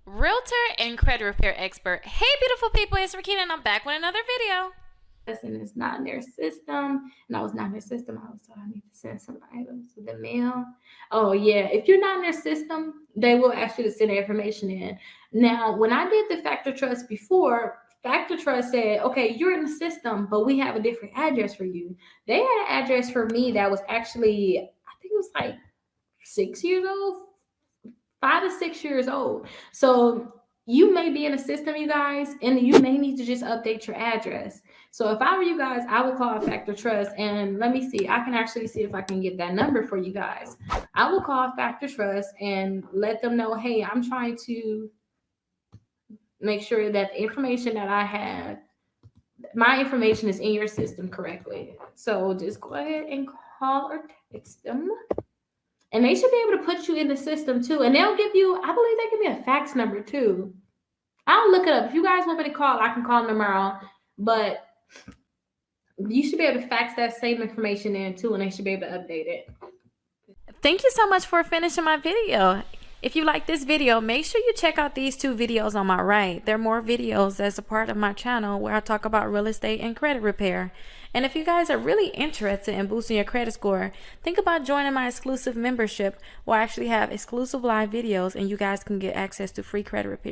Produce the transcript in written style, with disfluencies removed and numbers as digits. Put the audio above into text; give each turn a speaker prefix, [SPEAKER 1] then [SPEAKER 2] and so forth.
[SPEAKER 1] realtor and credit repair expert. Hey, beautiful people, it's Rickita, and I'm back with another video.
[SPEAKER 2] And it's not in their system, and I was not in their system. I was told I need to send some items to the mail. Oh yeah, if you're not in their system, they will ask you to send their information in. Now, when I did the Factor Trust before, Factor Trust said, okay, you're in the system, but we have a different address for you. They had an address for me that was actually, I think it was like 6 years old, 5 to 6 years old. So you may be in a system, you guys, and you may need to just update your address. So if I were you guys, I would call Factor Trust, and let me see. I can actually see if I can get that number for you guys. I will call Factor Trust and let them know, hey, I'm trying to make sure that the information that I have, my information is in your system correctly. So just go ahead and call or text them. And they should be able to put you in the system too. And they'll give you, I believe they give me a fax number too. I'll look it up. If you guys want me to call, I can call them tomorrow. But you should be able to fax that same information in too, and they should be able to update it.
[SPEAKER 1] Thank you so much for finishing my video. If you like this video, make sure you check out these 2 videos on my right. There are more videos as a part of my channel where I talk about real estate and credit repair. And if you guys are really interested in boosting your credit score, think about joining my exclusive membership where I actually have exclusive live videos and you guys can get access to free credit repair.